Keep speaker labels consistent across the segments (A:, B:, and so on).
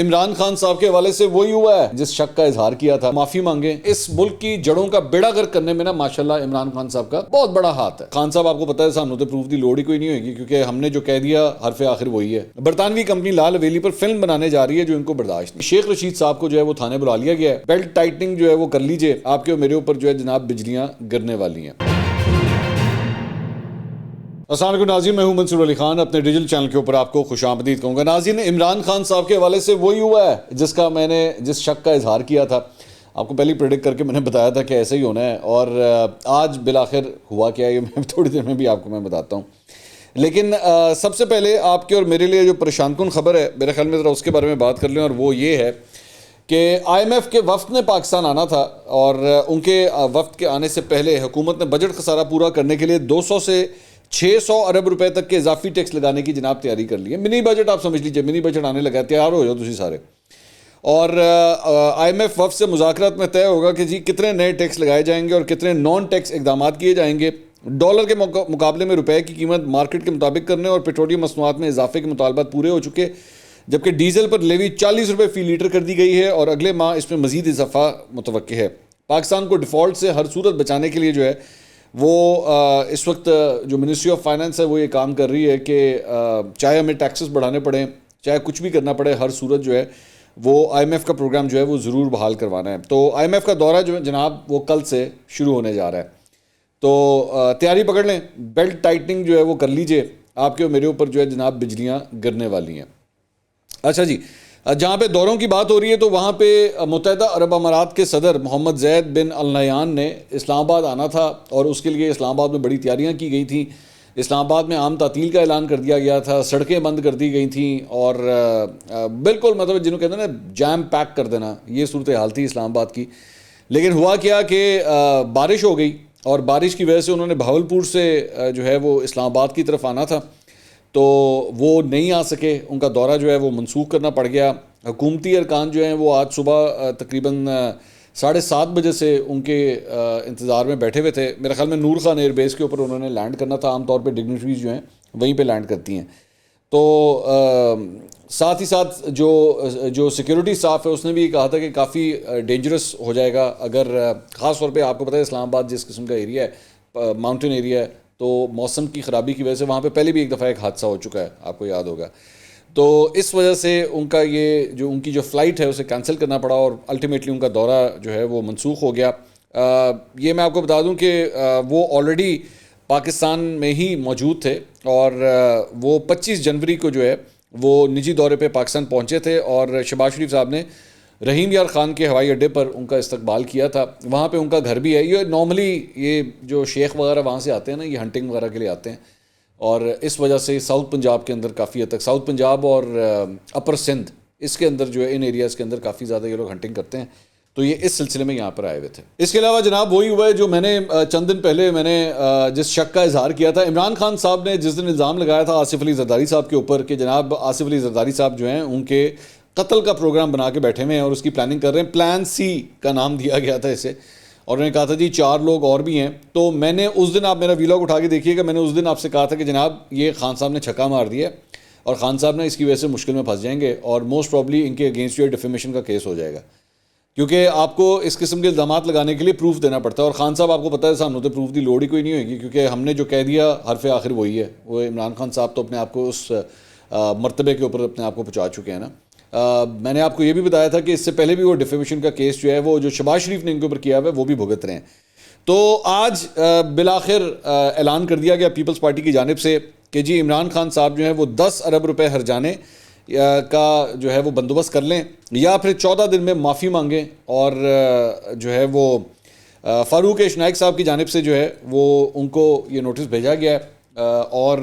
A: عمران خان صاحب کے حوالے سے وہی ہوا ہے جس شک کا اظہار کیا تھا. معافی مانگے. اس ملک کی جڑوں کا بیڑا غرق کرنے میں نا ماشاءاللہ عمران خان صاحب کا بہت بڑا ہاتھ ہے. خان صاحب آپ کو پتا ہے سامنے تو پروف دی لوڑ ہی کوئی نہیں ہوگی کیونکہ ہم نے جو کہہ دیا حرف آخر وہی ہے. برطانوی کمپنی لال حویلی پر فلم بنانے جا رہی ہے جو ان کو برداشت نہیں. شیخ رشید صاحب کو جو ہے وہ تھانے بلا لیا گیا ہے. بیلٹ ٹائٹنگ جو ہے وہ کر لیجئے, آپ کے اور میرے اوپر جو ہے جناب بجلیاں گرنے والی ہیں. السلام علیکم ناظرین, میں ہوں منصور علی خان. اپنے ڈیجیٹل چینل کے اوپر آپ کو خوش آمدید کہوں گا. ناظرین, عمران خان صاحب کے حوالے سے وہی ہوا ہے جس شک کا اظہار کیا تھا. آپ کو پہلے پریڈکٹ کر کے میں نے بتایا تھا کہ ایسا ہی ہونا ہے, اور آج بالآخر ہوا کیا ہے یہ میں تھوڑی دیر میں بھی آپ کو میں بتاتا ہوں. لیکن سب سے پہلے آپ کے اور میرے لیے جو پریشان کن خبر ہے میرے خیال میں ذرا اس کے بارے میں بات کر لیں, اور وہ یہ ہے کہ آئی ایم ایف کے وفد نے پاکستان آنا تھا, اور ان کے وفد کے آنے سے پہلے حکومت نے بجٹ خسارہ پورا کرنے کے لیے 200 سے 600 ارب روپے تک کے اضافی ٹیکس لگانے کی جناب تیاری کر لی ہے. منی بجٹ آپ سمجھ لیجئے, منی بجٹ آنے لگا ہے, تیار ہو جاؤ تسی سارے. اور آئی ایم ایف وفد سے مذاکرات میں طے ہوگا کہ جی کتنے نئے ٹیکس لگائے جائیں گے اور کتنے نان ٹیکس اقدامات کیے جائیں گے. ڈالر کے مقابلے میں روپے کی قیمت مارکیٹ کے مطابق کرنے اور پیٹرولیم مصنوعات میں اضافے کے مطالبات پورے ہو چکے, جبکہ ڈیزل پر لیوی 40 روپے فی لیٹر کر دی گئی ہے اور اگلے ماہ اس میں مزید اضافہ متوقع ہے. پاکستان کو ڈیفالٹ سے ہر صورت بچانے کے لیے جو ہے وہ اس وقت جو منسٹری آف فائنانس ہے وہ یہ کام کر رہی ہے کہ چاہے ہمیں ٹیکسز بڑھانے پڑیں, چاہے کچھ بھی کرنا پڑے, ہر صورت جو ہے وہ آئی ایم ایف کا پروگرام جو ہے وہ ضرور بحال کروانا ہے. تو آئی ایم ایف کا دورہ جو ہے جناب وہ کل سے شروع ہونے جا رہا ہے, تو تیاری پکڑ لیں. بیلٹ ٹائٹنگ جو ہے وہ کر لیجئے, آپ کے اور میرے اوپر جو ہے جناب بجلیاں گرنے والی ہیں. اچھا جی, جہاں پہ دوروں کی بات ہو رہی ہے تو وہاں پہ متحدہ عرب امارات کے صدر محمد زید بن النہیان نے اسلام آباد آنا تھا, اور اس کے لیے اسلام آباد میں بڑی تیاریاں کی گئی تھیں. اسلام آباد میں عام تعطیل کا اعلان کر دیا گیا تھا, سڑکیں بند کر دی گئی تھیں, اور بالکل مطلب جنہوں کہتے ہیں نا جیم پیک کر دینا, یہ صورتحال تھی اسلام آباد کی. لیکن ہوا کیا کہ بارش ہو گئی, اور بارش کی وجہ سے انہوں نے بہاولپور سے جو ہے وہ اسلام آباد کی طرف آنا تھا, تو وہ نہیں آ سکے. ان کا دورہ جو ہے وہ منسوخ کرنا پڑ گیا. حکومتی ارکان جو ہیں وہ آج صبح تقریباً 7:30 بجے سے ان کے انتظار میں بیٹھے ہوئے تھے. میرے خیال میں نور خان ایئر بیس کے اوپر انہوں نے لینڈ کرنا تھا. عام طور پہ ڈگنیٹریز جو ہیں وہیں پہ لینڈ کرتی ہیں. تو ساتھ ہی ساتھ جو سیکیورٹی اسٹاف ہے اس نے بھی کہا تھا کہ کافی ڈینجرس ہو جائے گا اگر, خاص طور پہ آپ کو پتہ ہے اسلام آباد جس قسم کا ایریا ہے, ماؤنٹین ایریا ہے, تو موسم کی خرابی کی وجہ سے وہاں پہ پہلے بھی ایک دفعہ ایک حادثہ ہو چکا ہے, آپ کو یاد ہوگا. تو اس وجہ سے ان کا ان کی جو فلائٹ ہے اسے کینسل کرنا پڑا, اور الٹیمیٹلی ان کا دورہ جو ہے وہ منسوخ ہو گیا. یہ میں آپ کو بتا دوں کہ وہ آلریڈی پاکستان میں ہی موجود تھے, اور وہ 25 جنوری کو جو ہے وہ نجی دورے پہ پاکستان پہنچے تھے, اور شہباز شریف صاحب نے رحیم یار خان کے ہوائی اڈے پر ان کا استقبال کیا تھا. وہاں پہ ان کا گھر بھی ہے. یہ نارملی یہ جو شیخ وغیرہ وہاں سے آتے ہیں نا, یہ ہنٹنگ وغیرہ کے لیے آتے ہیں, اور اس وجہ سے ساؤتھ پنجاب کے اندر کافی حد تک, ساؤتھ پنجاب اور اپر سندھ اس کے اندر جو ہے ان ایریاز کے اندر کافی زیادہ یہ لوگ ہنٹنگ کرتے ہیں, تو یہ اس سلسلے میں یہاں پر آئے ہوئے تھے. اس کے علاوہ جناب وہی ہوا ہے جو میں نے چند دن پہلے جس شک کا اظہار کیا تھا. عمران خان صاحب نے جس دن الزام لگایا تھا آصف علی زرداری صاحب کے اوپر کہ جناب آصف علی زرداری صاحب جو ہیں ان کے قتل کا پروگرام بنا کے بیٹھے ہوئے ہیں اور اس کی پلاننگ کر رہے ہیں. پلان سی کا نام دیا گیا تھا اسے, اور انہوں نے کہا تھا جی 4 لوگ اور بھی ہیں. تو میں نے اس دن, آپ میرا ویلاگ اٹھا کے دیکھیے گا, میں نے اس دن آپ سے کہا تھا کہ جناب یہ خان صاحب نے چھکا مار دیا ہے, اور خان صاحب نے اس کی وجہ سے مشکل میں پھنس جائیں گے, اور موسٹ پرابلی ان کے اگینسٹ جو ڈیفیمیشن کا کیس ہو جائے گا, کیونکہ آپ کو اس قسم کے الزامات لگانے کے لیے پروف دینا پڑتا ہے. اور خان صاحب آپ کو پتہ ہے سامنے تو پروف دی لوڑ ہی کوئی نہیں ہوگی کیونکہ ہم نے جو کہہ دیا حرف آخر وہی ہے. وہ عمران خان صاحب تو اپنے آپ کو اس مرتبے کے اوپر اپنے آپ کو پہنچا چکے ہیں نا. میں نے آپ کو یہ بھی بتایا تھا کہ اس سے پہلے بھی وہ ڈیفیمیشن کا کیس جو ہے وہ جو شہباز شریف نے ان کے اوپر کیا ہوا ہے وہ بھی بھگت رہے ہیں. تو آج بالآخر اعلان کر دیا گیا پیپلز پارٹی کی جانب سے کہ جی عمران خان صاحب جو ہیں وہ 10 ارب روپے ہرجانے کا جو ہے وہ بندوبست کر لیں, یا پھر 14 دن میں معافی مانگیں. اور جو ہے وہ فاروق نائک صاحب کی جانب سے جو ہے وہ ان کو یہ نوٹس بھیجا گیا ہے, اور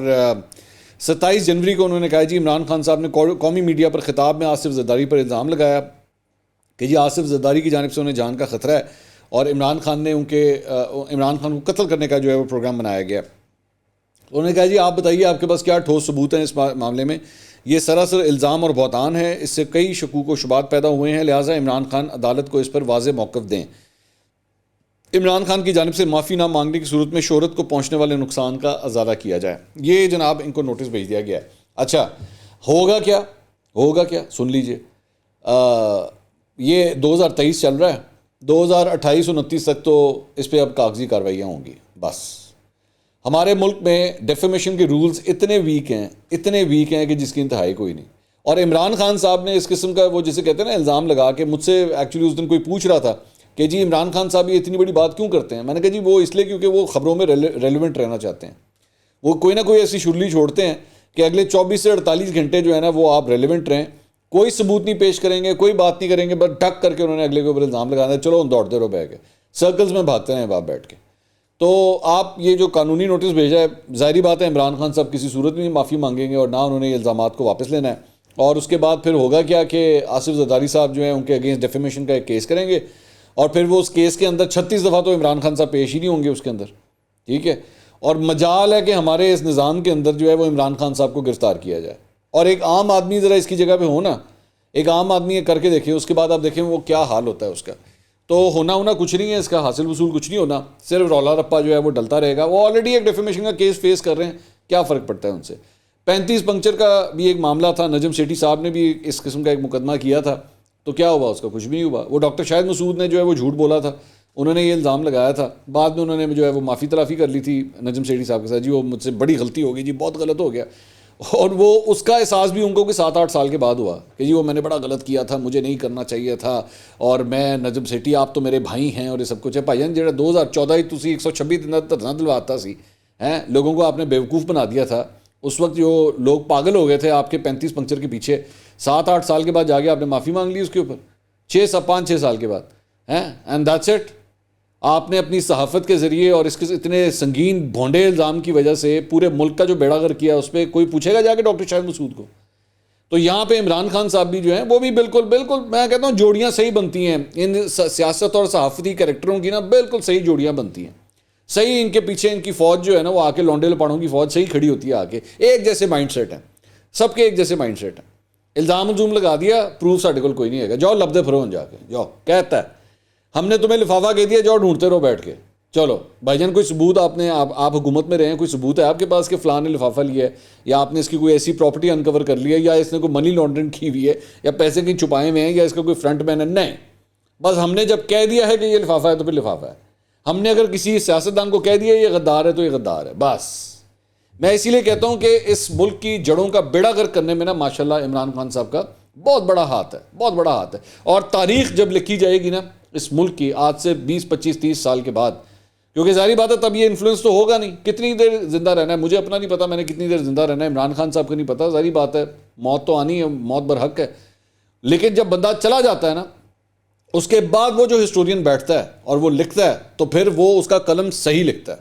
A: 27 جنوری کو انہوں نے کہا جی عمران خان صاحب نے قومی میڈیا پر خطاب میں آصف زرداری پر الزام لگایا کہ جی آصف زرداری کی جانب سے انہیں جان کا خطرہ ہے, اور عمران خان کو قتل کرنے کا جو ہے وہ پروگرام بنایا گیا. انہوں نے کہا جی آپ بتائیے آپ کے پاس کیا ٹھوس ثبوت ہیں اس معاملے میں, یہ سراسر الزام اور بہتان ہے, اس سے کئی شکوک و شبہات پیدا ہوئے ہیں, لہٰذا عمران خان عدالت کو اس پر واضح موقف دیں. عمران خان کی جانب سے معافی نہ مانگنے کی صورت میں شہرت کو پہنچنے والے نقصان کا ازالہ کیا جائے. یہ جناب ان کو نوٹس بھیج دیا گیا ہے. اچھا ہوگا کیا, سن لیجئے. یہ 2023 چل رہا ہے, 2028-29 تک تو اس پہ اب کاغذی کارروائیاں ہوں گی. بس ہمارے ملک میں ڈیفیمیشن کے رولز اتنے ویک ہیں کہ جس کی انتہائی کوئی نہیں. اور عمران خان صاحب نے اس قسم کا وہ جسے کہتے ہیں نا الزام لگا کے, مجھ سے ایکچولی اس دن کوئی پوچھ رہا تھا کہ جی عمران خان صاحب یہ اتنی بڑی بات کیوں کرتے ہیں. میں نے کہا جی وہ اس لیے کیونکہ وہ خبروں میں ریلیونٹ رہنا چاہتے ہیں. وہ کوئی نہ کوئی ایسی شرلی چھوڑتے ہیں کہ اگلے 24 سے 48 گھنٹے جو ہے نا وہ آپ ریلیونٹ رہیں. کوئی ثبوت نہیں پیش کریں گے, کوئی بات نہیں کریں گے, بس ڈھک کر کے انہوں نے اگلے کے اوپر الزام لگانا ہے. چلو دوڑتے رہو بیٹھ کے, سرکلز میں بھاگتے ہیں باپ بیٹھ کے. تو آپ یہ جو قانونی نوٹس بھیجا ہے, ظاہری بات ہے عمران خان صاحب کسی صورت میں معافی مانگیں گے اور نہ انہوں نے یہ الزامات کو واپس لینا ہے. اور اس کے بعد پھر ہوگا کیا کہ آصف زرداری صاحب جو ہیں ان کے اگینسٹ ڈیفیمیشن کا ایک کیس کریں گے, اور پھر وہ اس کیس کے اندر 36 دفعہ تو عمران خان صاحب پیش ہی نہیں ہوں گے اس کے اندر. ٹھیک ہے, اور مجال ہے کہ ہمارے اس نظام کے اندر جو ہے وہ عمران خان صاحب کو گرفتار کیا جائے. اور ایک عام آدمی ذرا اس کی جگہ پہ ہو نا, ایک عام آدمی یہ کر کے دیکھیں, اس کے بعد آپ دیکھیں وہ کیا حال ہوتا ہے اس کا. تو ہونا کچھ نہیں ہے, اس کا حاصل وصول کچھ نہیں ہونا, صرف رولا رپا جو ہے وہ ڈلتا رہے گا. وہ آلریڈی ایک ڈیفیمیشن کا کیس فیس کر رہے ہیں, کیا فرق پڑتا ہے ان سے. 35 پنکچر کا بھی ایک معاملہ تھا, نجم سیٹھی صاحب نے بھی اس قسم کا ایک مقدمہ کیا تھا, تو کیا ہوا اس کا, کچھ بھی نہیں ہوا. وہ ڈاکٹر شاہد مسعود نے جو ہے وہ جھوٹ بولا تھا, انہوں نے یہ الزام لگایا تھا, بعد میں انہوں نے جو ہے وہ معافی تلافی کر لی تھی نجم سیٹھی صاحب کے ساتھ, جی وہ مجھ سے بڑی غلطی ہو گئی جی, بہت غلط ہو گیا. اور وہ اس کا احساس بھی ان کو کہ 7-8 سال کے بعد ہوا کہ جی وہ میں نے بڑا غلط کیا تھا, مجھے نہیں کرنا چاہیے تھا, اور میں نجم سیٹھی آپ تو میرے بھائی ہیں اور یہ سب کچھ ہے. بھائی جان جہاں 2014 تھی 126 دن دھرنا دلواتا سی ہیں, لوگوں کو آپ نے بیوقوف بنا دیا تھا. اس وقت جو لوگ پاگل ہو گئے تھے آپ کے 35 پنکچر کے پیچھے, 7-8 سال کے بعد جا کے آپ نے معافی مانگ لی اس کے اوپر, 5-6 سال کے بعد ہیں, اینڈ دیٹس اٹ. آپ نے اپنی صحافت کے ذریعے اور اس کے اتنے سنگین بھونڈے الزام کی وجہ سے پورے ملک کا جو بیڑا غرق کیا, اس پہ کوئی پوچھے گا جا کے ڈاکٹر شاہد مسعود کو. تو یہاں پہ عمران خان صاحب بھی جو ہیں وہ بھی بالکل میں کہتا ہوں جوڑیاں صحیح بنتی ہیں ان سیاست اور صحافتی کریکٹروں کی نا, بالکل صحیح جوڑیاں بنتی ہیں. صحیح ان کے پیچھے ان کی فوج جو ہے نا وہ آ کے لونڈے لپاڑوں کی فوج صحیح کھڑی ہوتی ہے آ کے, ایک جیسے مائنڈ سیٹ ہیں سب کے, ایک جیسے مائنڈ سیٹ ہیں. الزام لگا دیا, پروف سارے کو کوئی نہیں ہے گا, جاؤ لبدے پھرو جا کے جاؤ, کہتا ہے ہم نے تمہیں لفافہ کہہ دیا, جاؤ ڈھونڈتے رہو بیٹھ کے. چلو بھائی جان کوئی ثبوت آپ حکومت میں رہے ہیں, کوئی ثبوت ہے آپ کے پاس کہ فلاں نے لفافہ لیا ہے, یا آپ نے اس کی کوئی ایسی پراپرٹی انکور کر لی ہے, یا اس نے کوئی منی لانڈرنگ کی ہوئی ہے, یا پیسے کہیں چھپائے ہوئے ہیں, یا اس کا کوئی فرنٹ مین ہے. نہیں, بس ہم نے جب کہہ دیا ہے کہ یہ لفافہ ہے تو پھر لفافہ ہے. ہم نے اگر کسی سیاستدان کو کہہ دیا یہ غدار ہے تو یہ غدار ہے. بس میں اسی لیے کہتا ہوں کہ اس ملک کی جڑوں کا بیڑا غرق کرنے میں نا ماشاءاللہ عمران خان صاحب کا بہت بڑا ہاتھ ہے, بہت بڑا ہاتھ ہے. اور تاریخ جب لکھی جائے گی نا اس ملک کی آج سے 20-25-30 سال کے بعد, کیونکہ ظاہری بات ہے تب یہ انفلوئنس تو ہوگا نہیں, کتنی دیر زندہ رہنا ہے مجھے اپنا نہیں پتا, میں نے کتنی دیر زندہ رہنا ہے, عمران خان صاحب کو نہیں پتا. ظاہری بات ہے موت تو آنی ہے, موت برحق ہے, لیکن جب بندہ چلا جاتا ہے نا اس کے بعد وہ جو ہسٹورین بیٹھتا ہے اور وہ لکھتا ہے تو پھر وہ اس کا قلم صحیح لکھتا ہے,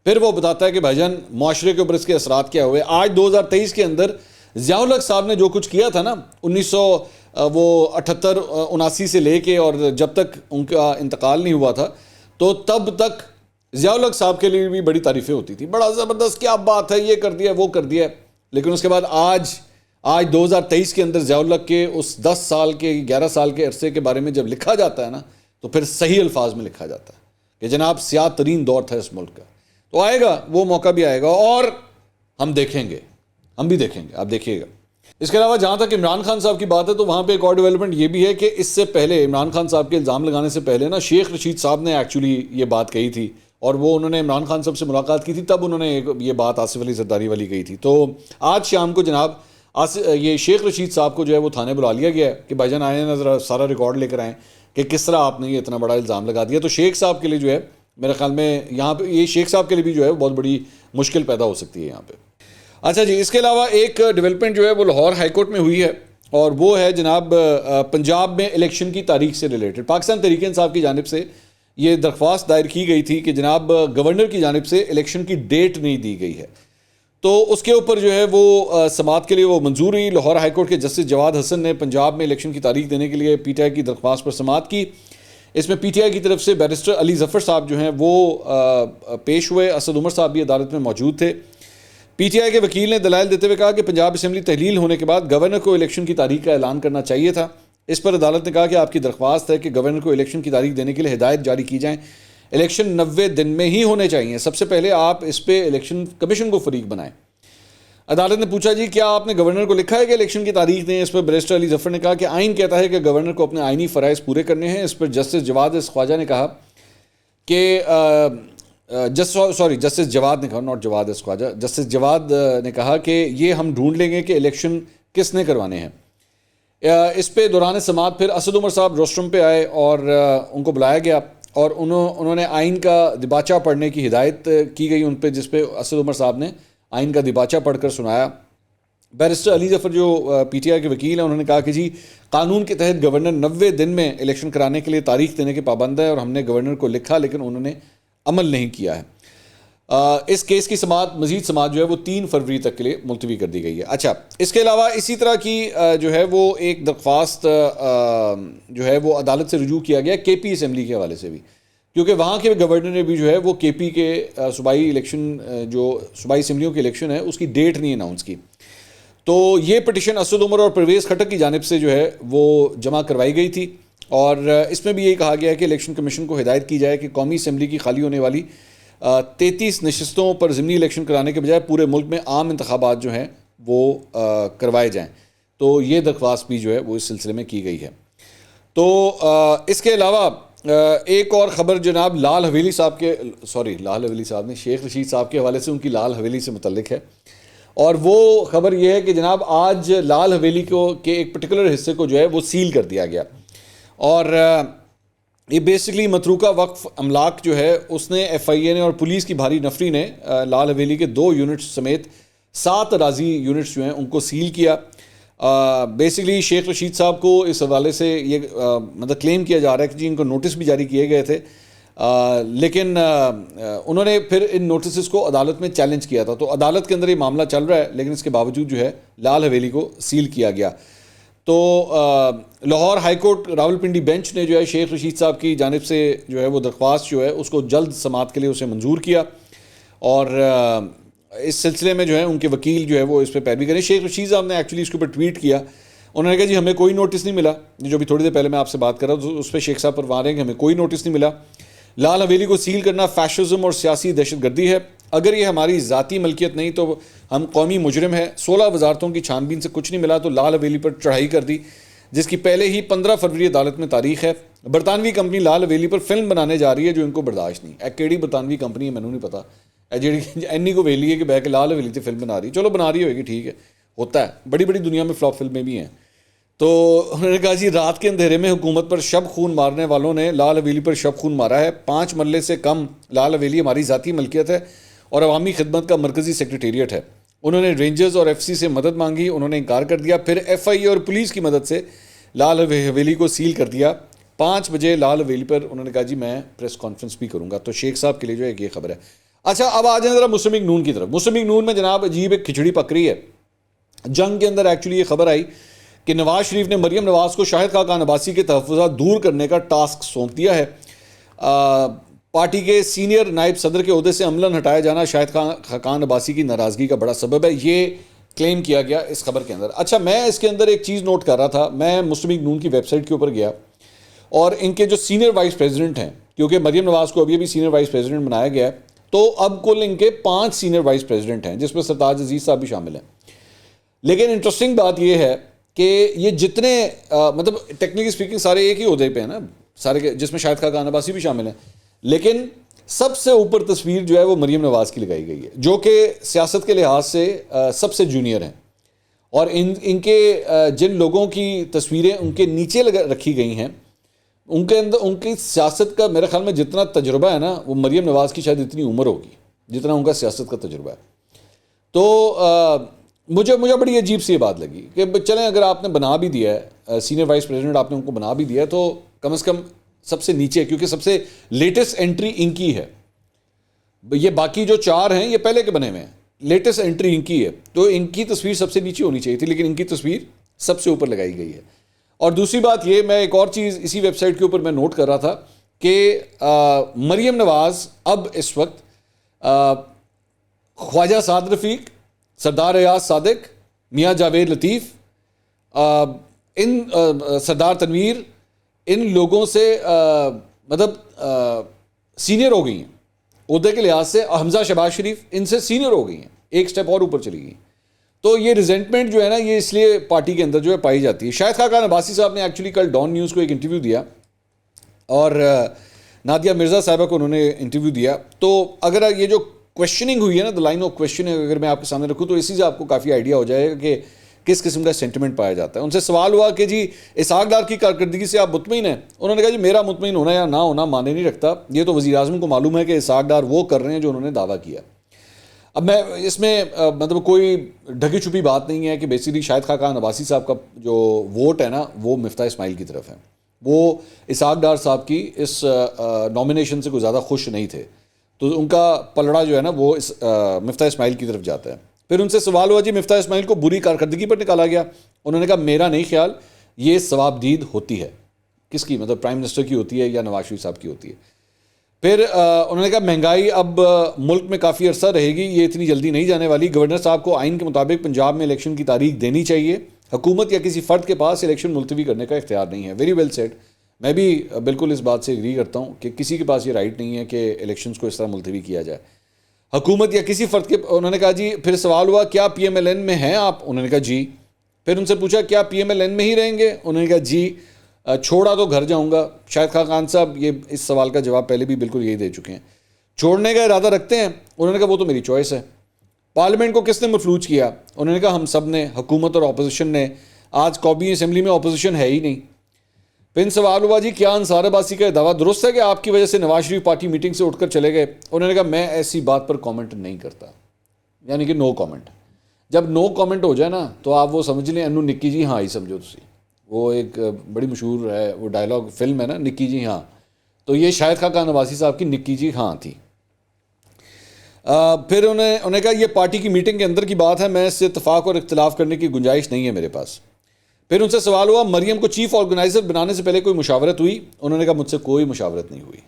A: پھر وہ بتاتا ہے کہ بھائی جان معاشرے کے اوپر اس کے اثرات کیا ہوئے. آج 2023 کے اندر ضیاء الحق صاحب نے جو کچھ کیا تھا نا 1978-79 سے لے کے اور جب تک ان کا انتقال نہیں ہوا تھا, تو تب تک ضیاء الحق صاحب کے لیے بھی بڑی تعریفیں ہوتی تھی, بڑا زبردست کیا بات ہے, یہ کر دیا وہ کر دیا. لیکن اس کے بعد آج 2023 کے اندر ضیاء الحق کے اس 10 سال کے 11 سال کے عرصے کے بارے میں جب لکھا جاتا ہے نا تو پھر صحیح الفاظ میں لکھا جاتا ہے کہ جناب سیاہ ترین دور تھا اس ملک کا. تو آئے گا وہ موقع بھی آئے گا اور ہم دیکھیں گے, ہم بھی دیکھیں گے, آپ دیکھیے گا. اس کے علاوہ جہاں تک عمران خان صاحب کی بات ہے تو وہاں پہ ایک اور ڈیولپمنٹ یہ بھی ہے کہ اس سے پہلے عمران خان صاحب کے الزام لگانے سے پہلے نا شیخ رشید صاحب نے ایکچولی یہ بات کہی تھی, اور وہ انہوں نے عمران خان صاحب سے ملاقات کی تھی, تب انہوں نے یہ بات آصف علی زرداری والی کہی تھی. تو آج شام کو جناب یہ شیخ رشید صاحب کو جو ہے وہ تھانے بلا لیا گیا ہے کہ بھائی جان آئیں ذرا سارا ریکارڈ لے کر آئیں کہ کس طرح آپ نے یہ اتنا بڑا الزام لگا دیا. تو شیخ صاحب کے لیے جو ہے میرے خیال میں یہاں پہ یہ شیخ صاحب کے لیے بھی جو ہے بہت بڑی مشکل پیدا ہو سکتی ہے یہاں پہ. اچھا جی, اس کے علاوہ ایک ڈیولپمنٹ جو ہے وہ لاہور ہائی کورٹ میں ہوئی ہے, اور وہ ہے جناب پنجاب میں الیکشن کی تاریخ سے ریلیٹڈ. پاکستان تحریک انصاف کی جانب سے یہ درخواست دائر کی گئی تھی کہ جناب گورنر کی جانب سے الیکشن کی ڈیٹ نہیں دی گئی ہے, تو اس کے اوپر جو ہے وہ سماعت کے لیے وہ منظور ہوئی. لاہور ہائی کورٹ کے جسٹس جواد حسن نے پنجاب میں الیکشن کی تاریخ دینے کے لیے پی ٹی آئی کی درخواست پر سماعت کی. اس میں پی ٹی آئی کی طرف سے بیرسٹر علی ظفر صاحب جو ہیں وہ پیش ہوئے, اسد عمر صاحب بھی عدالت میں موجود تھے. پی ٹی آئی کے وکیل نے دلائل دیتے ہوئے کہا کہ پنجاب اسمبلی تحلیل ہونے کے بعد گورنر کو الیکشن کی تاریخ کا اعلان کرنا چاہیے تھا. اس پر عدالت نے کہا کہ آپ کی درخواست ہے کہ گورنر کو الیکشن کی تاریخ دینے کے لیے ہدایت جاری کی جائیں, الیکشن 90 دن میں ہی ہونے چاہیے. سب سے پہلے آپ اس پہ الیکشن کمیشن کو فریق بنائیں. عدالت نے پوچھا جی کیا آپ نے گورنر کو لکھا ہے کہ الیکشن کی تاریخ دیں؟ اس پر بیرسٹر علی ظفر نے کہا کہ آئین کہتا ہے کہ گورنر کو اپنے آئینی فرائض پورے کرنے ہیں۔ اس پر جسٹس جواد خواجہ نے کہا کہ جسٹس جواد نے کہا، ناٹ جواد خواجہ، جسٹس جواد نے کہا کہ یہ ہم ڈھونڈ لیں گے کہ الیکشن کس نے کروانے ہیں۔ اس پہ دوران سماعت پھر اسد عمر صاحب روسٹرم پہ آئے اور ان کو بلایا گیا اور انہوں نے آئین کا دیباچہ پڑھنے کی ہدایت کی گئی ان پہ، جس پہ اسد عمر صاحب نے آئین کا دیباچہ پڑھ کر سنایا۔ بیرسٹر علی ظفر جو پی ٹی آئی کے وکیل ہیں انہوں نے کہا کہ جی قانون کے تحت گورنر 90 دن میں الیکشن کرانے کے لیے تاریخ دینے کے پابند ہے اور ہم نے گورنر کو لکھا لیکن انہوں نے عمل نہیں کیا ہے۔ اس کیس کی مزید سماعت جو ہے وہ 3 فروری تک کے لیے ملتوی کر دی گئی ہے۔ اچھا، اس کے علاوہ اسی طرح کی جو ہے وہ ایک درخواست جو ہے وہ عدالت سے رجوع کیا گیا کے پی اسمبلی کے حوالے سے بھی، کیونکہ وہاں کے گورنر نے بھی جو ہے وہ کے پی کے صوبائی الیکشن جو صوبائی اسمبلیوں کی الیکشن ہے اس کی ڈیٹ نہیں اناؤنس کی۔ تو یہ پٹیشن اسد عمر اور پرویز خٹک کی جانب سے جو ہے وہ جمع کروائی گئی تھی اور اس میں بھی یہی کہا گیا ہے کہ الیکشن کمیشن کو ہدایت کی جائے کہ قومی اسمبلی کی خالی ہونے والی 33 نشستوں پر ضمنی الیکشن کرانے کے بجائے پورے ملک میں عام انتخابات جو ہیں وہ کروائے جائیں۔ تو یہ درخواست بھی جو ہے وہ اس سلسلے میں کی گئی ہے۔ تو اس کے علاوہ ایک اور خبر جناب لال حویلی صاحب نے شیخ رشید صاحب کے حوالے سے، ان کی لال حویلی سے متعلق ہے، اور وہ خبر یہ ہے کہ جناب آج لال حویلی کے ایک پرٹیکولر حصے کو جو ہے وہ سیل کر دیا گیا، اور یہ بیسکلی متروکہ وقف املاک جو ہے اس نے ایف آئی اے نے اور پولیس کی بھاری نفری نے لال حویلی کے 2 یونٹس سمیت 7 اراضی یونٹس جو ہیں ان کو سیل کیا۔ بیسکلی شیخ رشید صاحب کو اس حوالے سے یہ مطلب کلیم کیا جا رہا ہے کہ جی ان کو نوٹس بھی جاری کیے گئے تھے، لیکن انہوں نے پھر ان نوٹسز کو عدالت میں چیلنج کیا تھا، تو عدالت کے اندر یہ معاملہ چل رہا ہے، لیکن اس کے باوجود جو ہے لال حویلی کو سیل کیا گیا۔ تو Lahore high court Rawalpindi bench نے جو ہے شیخ رشید صاحب کی جانب سے جو ہے وہ درخواست جو ہے اس کو جلد سماعت کے لیے اسے منظور کیا، اور اس سلسلے میں جو ہے ان کے وکیل جو ہے وہ اس پہ پیروی کریں۔ شیخ رشید صاحب نے ایکچولی اس کے اوپر ٹویٹ کیا، انہوں نے کہا جی ہمیں کوئی نوٹس نہیں ملا، جو بھی تھوڑی دیر پہلے میں آپ سے بات کر رہا ہوں اس پہ شیخ صاحب پروا رہے ہیں کہ ہمیں کوئی نوٹس نہیں ملا۔ لال حویلی کو سیل کرنا فیشزم اور سیاسی دہشت گردی ہے، اگر یہ ہماری ذاتی ملکیت نہیں تو ہم قومی مجرم ہیں۔ 16 وزارتوں کی چھان بین سے کچھ نہیں ملا تو لال حویلی پر چڑھائی کر دی، جس کی پہلے ہی 15 فروری عدالت میں تاریخ ہے۔ برطانوی کمپنی لال حویلی پر فلم بنانے جا رہی ہے جو ان کو برداشت نہیں۔ کیڑی برطانوی کمپنی ہے مینوں نہیں پتا، اینی کو ویلی ہے کہ بہ کے لال حویلی سے فلم بنا رہی، چلو بنا رہی ہوئے گی، ٹھیک ہے، ہوتا ہے، بڑی بڑی دنیا میں فلاپ فلمیں بھی ہیں۔ تو انہوں نے کہا جی رات کے اندھیرے میں حکومت پر شب خون مارنے والوں نے لال حویلی پر شب خون مارا ہے۔ 5 مرلے سے کم لال حویلی ہماری ذاتی ملکیت ہے اور عوامی خدمت کا مرکزی سیکریٹریٹ ہے۔ انہوں نے رینجرز اور ایف سی سے مدد مانگی، انہوں نے انکار کر دیا، پھر ایف آئی اے اور پولیس کی مدد سے لال حویلی کو سیل کر دیا۔ 5 بجے لال حویلی پر انہوں نے کہا جی میں پریس کانفرنس بھی کروں گا۔ تو شیخ صاحب کے لیے جو ہے یہ خبر ہے۔ اچھا، اب آ جائیں ذرا مسلم لیگ نون کی طرف۔ مسلم لیگ نون میں جناب عجیب ایک کھچڑی پک رہی ہے۔ جنگ کے اندر ایکچولی یہ خبر آئی کہ نواز شریف نے مریم نواز کو شاہد خاقان عباسی کے تحفظات دور کرنے کا ٹاسک سونپ دیا ہے۔ پارٹی کے سینئر نائب صدر کے عہدے سے عملاً ہٹایا جانا شاہد خاقان عباسی کی ناراضگی کا بڑا سبب ہے، یہ کلیم کیا گیا اس خبر کے اندر۔ اچھا، میں اس کے اندر ایک چیز نوٹ کر رہا تھا، میں مسلم لیگ نون کی ویب سائٹ کے اوپر گیا اور ان کے جو سینئر وائس پریزیڈنٹ ہیں، کیونکہ مریم نواز کو ابھی بھی سینئر وائس پریزیڈنٹ بنایا گیا ہے، تو اب کل ان کے 5 سینئر وائس پریزیڈنٹ ہیں، جس میں سرتاج عزیز صاحب بھی شامل ہیں۔ لیکن انٹرسٹنگ بات یہ ہے کہ یہ جتنے مطلب ٹیکنیکلی اسپیکنگ سارے ایک ہی عہدے پہ ہیں نا سارے، جس میں شاہد خاقان عباسی بھی شامل ہیں، لیکن سب سے اوپر تصویر جو ہے وہ مریم نواز کی لگائی گئی ہے، جو کہ سیاست کے لحاظ سے سب سے جونیئر ہیں، اور ان کے جن لوگوں کی تصویریں ان کے نیچے رکھی گئی ہیں، ان کے اندر ان کی سیاست کا میرے خیال میں جتنا تجربہ ہے نا وہ مریم نواز کی شاید اتنی عمر ہوگی جتنا ان کا سیاست کا تجربہ ہے۔ تو مجھے بڑی عجیب سی یہ بات لگی کہ چلیں اگر آپ نے بنا بھی دیا ہے سینئر وائس پریزیڈنٹ، آپ نے ان کو بنا بھی دیا ہے تو کم از کم سب سے نیچے، کیونکہ سب سے لیٹسٹ انٹری ان کی ہے، یہ باقی جو 4 ہیں یہ پہلے کے بنے ہوئے ہیں، لیٹسٹ انٹری ان کی ہے، تو ان کی تصویر سب سے نیچے ہونی چاہیے تھی، لیکن ان کی تصویر سب سے اوپر لگائی گئی ہے۔ اور دوسری بات یہ، میں ایک اور چیز اسی ویب سائٹ کے اوپر میں نوٹ کر رہا تھا کہ مریم نواز اب اس وقت خواجہ سعد رفیق، سردار ایاز صادق، میاں جاوید لطیف، ان سردار تنویر، ان لوگوں سے مطلب سینئر ہو گئی ہیں عہدے کے لحاظ سے، حمزہ شہباز شریف ان سے سینئر ہو گئی ہیں، ایک سٹیپ اور اوپر چلی گئی، تو یہ ریزنٹمنٹ جو ہے نا یہ اس لیے پارٹی کے اندر جو ہے پائی جاتی ہے. شاہد خاقان عباسی صاحب نے ایکچولی کل ڈان نیوز کو ایک انٹرویو دیا اور نادیہ مرزا صاحبہ کو انہوں نے انٹرویو دیا. تو اگر یہ جو کویشچننگ ہوئی ہے نا, دا لائن آف کویشچننگ اگر میں آپ کے سامنے رکھوں تو اسی سے آپ کو کافی آئیڈیا ہو جائے گا کہ کس قسم کا سینٹیمنٹ پایا جاتا ہے. ان سے سوال ہوا کہ جی اسحاق ڈار کی کارکردگی سے آپ مطمئن ہیں؟ انہوں نے کہا جی میرا مطمئن ہونا یا نہ ہونا معنی نہیں رکھتا, یہ تو وزیر اعظم کو معلوم ہے کہ اسحاق ڈار وہ کر رہے ہیں جو انہوں نے دعویٰ کیا. اب میں اس میں مطلب کوئی ڈھکی چھپی بات نہیں ہے کہ بیسیکلی شاہد خاقان عباسی صاحب کا جو ووٹ ہے نا وہ مفتاح اسماعیل کی طرف ہے. وہ اسحاق ڈار صاحب کی اس نامینیشن سے کوئی زیادہ خوش نہیں تھے, تو ان کا پلڑا جو ہے نا وہ مفتاح اسماعیل کی طرف جاتا ہے. پھر ان سے سوال ہوا جی مفتاح اسماعیل کو بری کارکردگی پر نکالا گیا. انہوں نے کہا میرا نہیں خیال, یہ ثوابدید ہوتی ہے. کس کی؟ مطلب پرائم منسٹر کی ہوتی ہے یا نواز شریف صاحب کی ہوتی ہے. پھر انہوں نے کہا مہنگائی اب ملک میں کافی عرصہ رہے گی, یہ اتنی جلدی نہیں جانے والی. گورنر صاحب کو آئین کے مطابق پنجاب میں الیکشن کی تاریخ دینی چاہیے. حکومت یا کسی فرد کے پاس الیکشن ملتوی کرنے کا اختیار نہیں ہے. Very well said. میں بھی بالکل اس بات سے ایگری کرتا ہوں کہ کسی کے پاس یہ رائٹ نہیں ہے کہ الیکشنز کو اس طرح ملتوی کیا جائے, حکومت یا کسی فرد کے. انہوں نے کہا جی پھر سوال ہوا کیا پی ایم ایل این میں ہیں آپ؟ انہوں نے کہا جی. پھر ان سے پوچھا کیا پی ایم ایل این میں ہی رہیں گے؟ انہوں نے کہا جی. چھوڑا تو گھر جاؤں گا. شاہد خاقان صاحب یہ اس سوال کا جواب پہلے بھی بالکل یہی دے چکے ہیں. چھوڑنے کا ارادہ رکھتے ہیں؟ انہوں نے کہا وہ تو میری چوائس ہے. پارلیمنٹ کو کس نے مفلوج کیا؟ انہوں نے کہا ہم سب نے, حکومت اور اپوزیشن نے. آج قومی اسمبلی میں اپوزیشن ہے ہی نہیں. پھر سوال ہوا جی کیا انصار عباسی کا دعویٰ درست ہے کہ آپ کی وجہ سے نواز شریف پارٹی میٹنگ سے اٹھ کر چلے گئے؟ انہوں نے کہا میں ایسی بات پر کامنٹ نہیں کرتا, یعنی کہ نو کامنٹ. جب نو کامنٹ ہو جائے نا تو آپ وہ سمجھ لیں انو نکی جی ہاں ہی سمجھو تسی. وہ ایک بڑی مشہور ہے وہ ڈائلاگ فلم ہے نا نکی جی ہاں, تو یہ شاہد خاقان عباسی صاحب کی نکی جی ہاں تھی. پھر انہوں نے کہا یہ پارٹی کی میٹنگ کے اندر کی بات ہے, میں اس سے اتفاق اور اختلاف کرنے کی گنجائش نہیں ہے میرے پاس. پھر ان سے سوال ہوا مریم کو چیف آرگنائزر بنانے سے پہلے کوئی مشاورت ہوئی؟ انہوں نے کہا مجھ سے کوئی مشاورت نہیں ہوئی.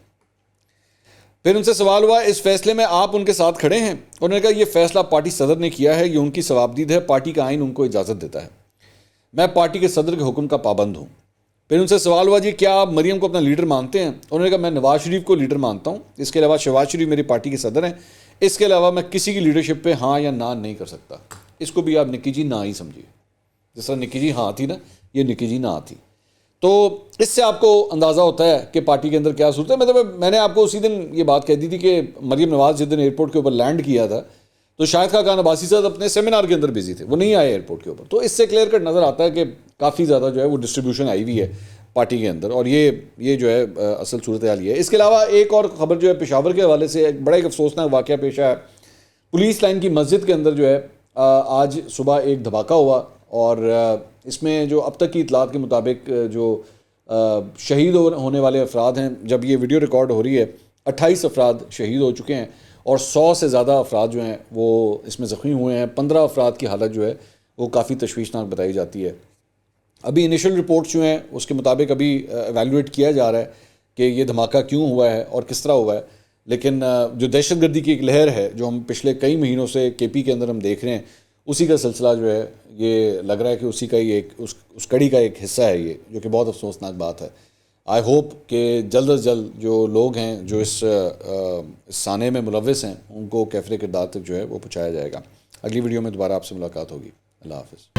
A: پھر ان سے سوال ہوا اس فیصلے میں آپ ان کے ساتھ کھڑے ہیں؟ انہوں نے کہا یہ فیصلہ پارٹی صدر نے کیا ہے, یہ ان کی ثوابدید ہے, پارٹی کا آئین ان کو اجازت دیتا ہے, میں پارٹی کے صدر کے حکم کا پابند ہوں. پھر ان سے سوال ہوا جی کیا آپ مریم کو اپنا لیڈر مانتے ہیں؟ انہوں نے کہا میں نواز شریف کو لیڈر مانتا ہوں, اس کے علاوہ شہباز شریف میری پارٹی کے صدر ہیں, اس کے علاوہ میں کسی کی لیڈرشپ پہ ہاں یا نہ نہیں کر سکتا. اس کو بھی آپ نکی جی نہ ہی سمجھیے, جس طرح نکی جی ہاں تھی نا, یہ نکی جی نہ تھی. تو اس سے آپ کو اندازہ ہوتا ہے کہ پارٹی کے اندر کیا صورت ہے. مطلب میں نے آپ کو اسی دن یہ بات کہہ دی تھی کہ مریم نواز جس دن ایئرپورٹ کے اوپر لینڈ کیا تھا تو شاہد خاقان عباسی صاحب اپنے سیمینار کے اندر بزی تھے, وہ نہیں آئے ایئرپورٹ کے اوپر. تو اس سے کلیئر کٹ نظر آتا ہے کہ کافی زیادہ جو ہے وہ ڈسٹریبیوشن آئی ہوئی ہے پارٹی کے اندر, اور یہ جو ہے اصل صورتحال یہ ہے. اس کے علاوہ ایک اور خبر جو ہے پشاور کے حوالے سے ایک بڑا ایک افسوسناک واقعہ پیش آیا. پولیس لائن کی مسجد کے اندر جو ہے آج صبح ایک دھماکہ ہوا, اور اس میں جو اب تک کی اطلاعات کے مطابق جو شہید ہونے والے افراد ہیں, جب یہ ویڈیو ریکارڈ ہو رہی ہے 28 افراد شہید ہو چکے ہیں اور 100 سے زیادہ افراد جو ہیں وہ اس میں زخمی ہوئے ہیں. 15 افراد کی حالت جو ہے وہ کافی تشویشناک بتائی جاتی ہے. ابھی انیشل رپورٹس جو ہیں اس کے مطابق ابھی ایویلویٹ کیا جا رہا ہے کہ یہ دھماکہ کیوں ہوا ہے اور کس طرح ہوا ہے. لیکن جو دہشت گردی کی ایک لہر ہے جو ہم پچھلے کئی مہینوں سے کے پی کے اندر ہم دیکھ رہے ہیں, اسی کا سلسلہ جو ہے یہ لگ رہا ہے کہ اسی کا ہی ایک اس کڑی کا ایک حصہ ہے یہ, جو کہ بہت افسوسناک بات ہے. آئی ہوپ کہ جلد از جلد جو لوگ ہیں جو اس سانے میں ملوث ہیں ان کو کیفر کردار تک جو ہے وہ پہنچایا جائے گا. اگلی ویڈیو میں دوبارہ آپ سے ملاقات ہوگی. اللہ حافظ.